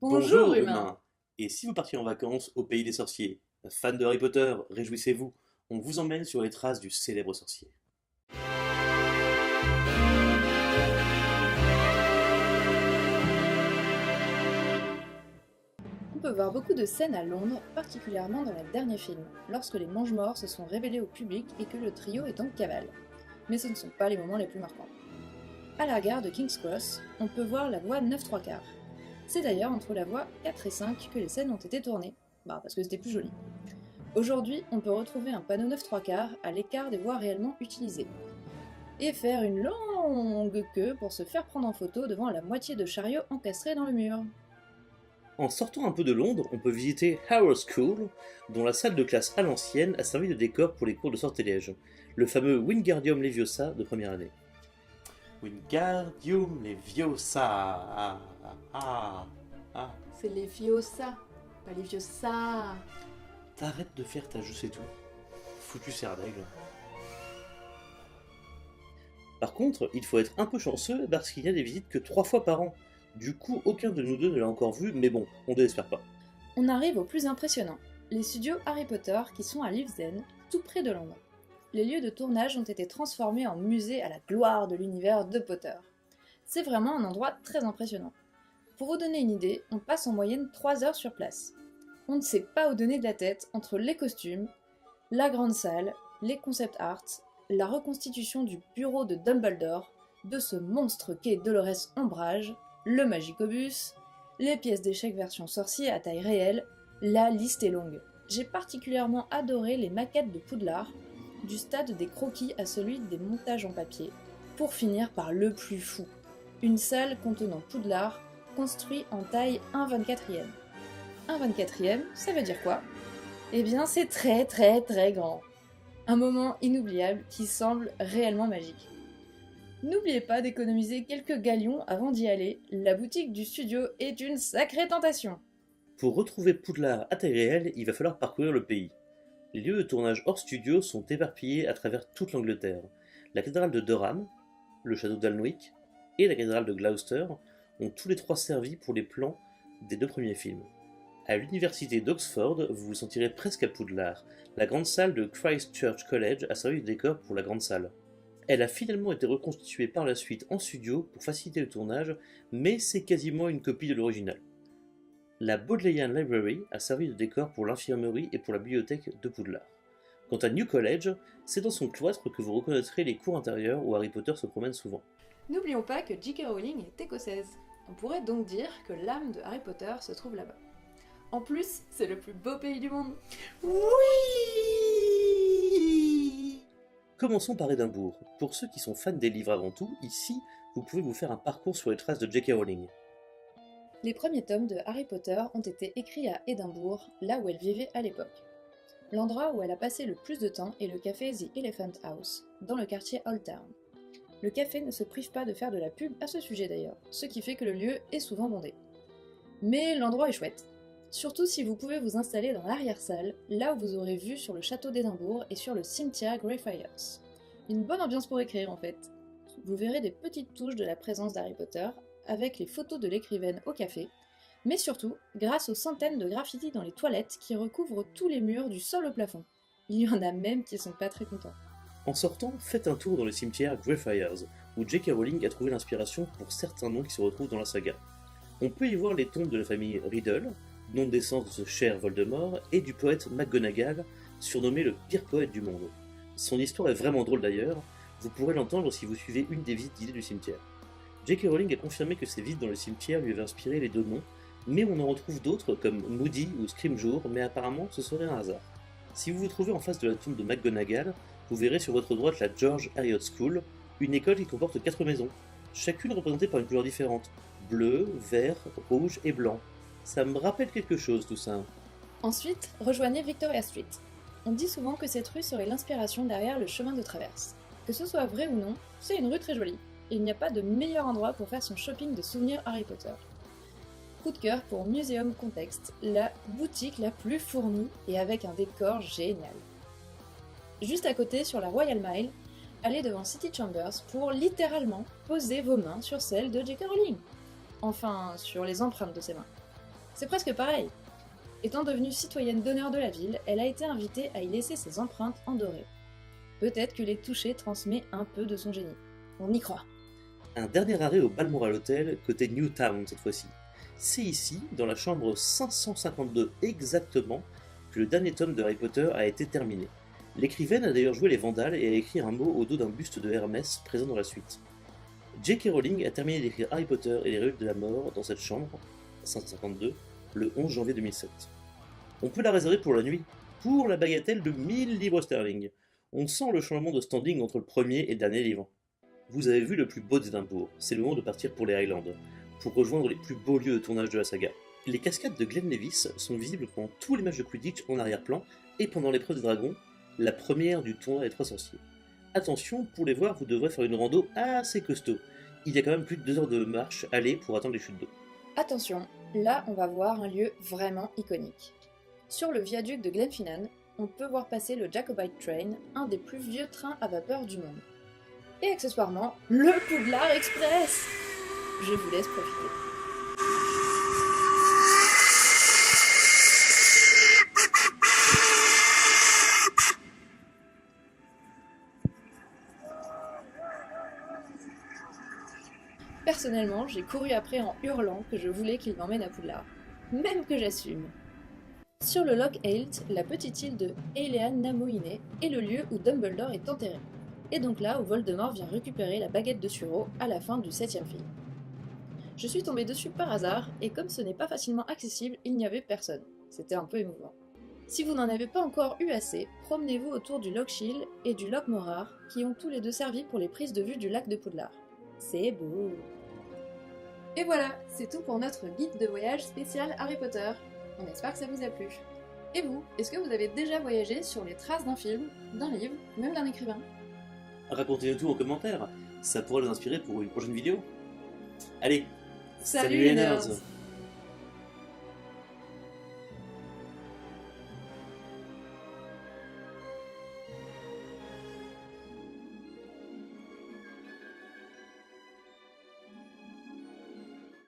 Bonjour humain. humains. Et si vous partiez en vacances au pays des sorciers, fans de Harry Potter, réjouissez-vous, on vous emmène sur les traces du célèbre sorcier. On peut voir beaucoup de scènes à Londres, particulièrement dans le dernier film, lorsque les Mange-Morts se sont révélés au public et que le trio est en cavale. Mais ce ne sont pas les moments les plus marquants. À la gare de King's Cross, on peut voir la voie 9 3 quarts. C'est d'ailleurs entre la voie 4 et 5 que les scènes ont été tournées, parce que c'était plus joli. Aujourd'hui, on peut retrouver un panneau 9 3 quarts à l'écart des voies réellement utilisées. Et faire une longue queue pour se faire prendre en photo devant la moitié de chariots encastrés dans le mur. En sortant un peu de Londres, on peut visiter Harrow School, dont la salle de classe à l'ancienne a servi de décor pour les cours de sortilège, le fameux Wingardium Leviosa de première année. Wingardium Leviosa. C'est les Fiosa, pas les Fiosa. T'arrêtes de faire ta je sais tout. Foutu serre d'aigle. Par contre, il faut être un peu chanceux parce qu'il n'y a des visites que 3 fois par an. Du coup, aucun de nous deux ne l'a encore vu, mais bon, on ne désespère pas. On arrive au plus impressionnant, les studios Harry Potter qui sont à Leavesden, tout près de Londres. Les lieux de tournage ont été transformés en musée à la gloire de l'univers de Potter. C'est vraiment un endroit très impressionnant. Pour vous donner une idée, on passe en moyenne 3 heures sur place. On ne sait pas où donner de la tête entre les costumes, la grande salle, les concept art, la reconstitution du bureau de Dumbledore, de ce monstre qu'est Dolores Ombrage, le Magicobus, les pièces d'échecs version sorcier à taille réelle, la liste est longue. J'ai particulièrement adoré les maquettes de Poudlard, du stade des croquis à celui des montages en papier, pour finir par le plus fou, une salle contenant Poudlard, construit en taille 1/24e. 1/24e, ça veut dire quoi? Eh bien c'est très très très grand. Un moment inoubliable qui semble réellement magique. N'oubliez pas d'économiser quelques galions avant d'y aller, la boutique du studio est une sacrée tentation. Pour retrouver Poudlard à taille réelle, il va falloir parcourir le pays. Les lieux de tournage hors studio sont éparpillés à travers toute l'Angleterre. La cathédrale de Durham, le château d'Alnwick et la cathédrale de Gloucester ont tous les trois servi pour les plans des 2 premiers films. À l'université d'Oxford, vous vous sentirez presque à Poudlard. La grande salle de Christ Church College a servi de décor pour la grande salle. Elle a finalement été reconstituée par la suite en studio pour faciliter le tournage, mais c'est quasiment une copie de l'original. La Bodleian Library a servi de décor pour l'infirmerie et pour la bibliothèque de Poudlard. Quant à New College, c'est dans son cloître que vous reconnaîtrez les cours intérieurs où Harry Potter se promène souvent. N'oublions pas que J.K. Rowling est écossaise. On pourrait donc dire que l'âme de Harry Potter se trouve là-bas. En plus, c'est le plus beau pays du monde. Oui. Commençons par Édimbourg. Pour ceux qui sont fans des livres avant tout, ici, vous pouvez vous faire un parcours sur les traces de J.K. Rowling. Les premiers tomes de Harry Potter ont été écrits à Édimbourg, là où elle vivait à l'époque. L'endroit où elle a passé le plus de temps est le café The Elephant House, dans le quartier Old Town. Le café ne se prive pas de faire de la pub à ce sujet d'ailleurs, ce qui fait que le lieu est souvent bondé. Mais l'endroit est chouette. Surtout si vous pouvez vous installer dans l'arrière-salle, là où vous aurez vue sur le château d'Édimbourg et sur le cimetière Greyfriars. Une bonne ambiance pour écrire en fait. Vous verrez des petites touches de la présence d'Harry Potter, avec les photos de l'écrivaine au café, mais surtout grâce aux centaines de graffitis dans les toilettes qui recouvrent tous les murs du sol au plafond. Il y en a même qui sont pas très contents. En sortant, faites un tour dans le cimetière Greyfriars, où J.K. Rowling a trouvé l'inspiration pour certains noms qui se retrouvent dans la saga. On peut y voir les tombes de la famille Riddle, nom de naissance de ce cher Voldemort, et du poète McGonagall, surnommé le pire poète du monde. Son histoire est vraiment drôle d'ailleurs, vous pourrez l'entendre si vous suivez une des visites guidées du cimetière. J.K. Rowling a confirmé que ses visites dans le cimetière lui avaient inspiré les 2 noms, mais on en retrouve d'autres comme Moody ou Scrimgeour, mais apparemment ce serait un hasard. Si vous vous trouvez en face de la tombe de McGonagall, vous verrez sur votre droite la George Eliot School, une école qui comporte 4 maisons, chacune représentée par une couleur différente, bleu, vert, rouge et blanc. Ça me rappelle quelque chose tout ça. Ensuite, rejoignez Victoria Street. On dit souvent que cette rue serait l'inspiration derrière le chemin de traverse. Que ce soit vrai ou non, c'est une rue très jolie, et il n'y a pas de meilleur endroit pour faire son shopping de souvenirs Harry Potter. Coup de cœur pour Museum Context, la boutique la plus fournie et avec un décor génial. Juste à côté, sur la Royal Mile, allez devant City Chambers pour littéralement poser vos mains sur celles de J.K. Rowling. Enfin, sur les empreintes de ses mains. C'est presque pareil. Étant devenue citoyenne d'honneur de la ville, elle a été invitée à y laisser ses empreintes en doré. Peut-être que les toucher transmet un peu de son génie. On y croit. Un dernier arrêt au Balmoral Hotel, côté Newtown cette fois-ci. C'est ici, dans la chambre 552 exactement, que le dernier tome de Harry Potter a été terminé. L'écrivaine a d'ailleurs joué les Vandales et a écrit un mot au dos d'un buste de Hermès présent dans la suite. J.K. Rowling a terminé d'écrire Harry Potter et les Reliques de la Mort dans cette chambre, 552, le 11 janvier 2007. On peut la réserver pour la nuit, pour la bagatelle de 1000 livres sterling. On sent le changement de standing entre le premier et le dernier livre. Vous avez vu le plus beau d'Édimbourg, c'est le moment de partir pour les Highlands, pour rejoindre les plus beaux lieux de tournage de la saga. Les cascades de Glennevis sont visibles pendant tous les matchs de Quidditch en arrière-plan et pendant l'épreuve des dragons, la première du tournoi des trois sorciers. Attention, pour les voir, vous devrez faire une rando assez costaud. Il y a quand même plus de 2 heures de marche aller pour atteindre les chutes d'eau. Attention, là on va voir un lieu vraiment iconique. Sur le viaduc de Glenfinnan, on peut voir passer le Jacobite Train, un des plus vieux trains à vapeur du monde. Et accessoirement, le Poudlard Express. Je vous laisse profiter. Personnellement, j'ai couru après en hurlant que je voulais qu'il m'emmène à Poudlard. Même que j'assume. Sur le Loch Eilt, la petite île de Eilean Namoine est le lieu où Dumbledore est enterré. Et donc là où Voldemort vient récupérer la baguette de Suro à la fin du 7e film. Je suis tombée dessus par hasard, et comme ce n'est pas facilement accessible, il n'y avait personne. C'était un peu émouvant. Si vous n'en avez pas encore eu assez, promenez-vous autour du Loch Shiel et du Loch Morar, qui ont tous les deux servi pour les prises de vue du lac de Poudlard. C'est beau. Et voilà, c'est tout pour notre guide de voyage spécial Harry Potter. On espère que ça vous a plu. Et vous, est-ce que vous avez déjà voyagé sur les traces d'un film, d'un livre, même d'un écrivain ? Racontez-nous tout en commentaire, ça pourrait nous inspirer pour une prochaine vidéo. Allez, Salut les nerds!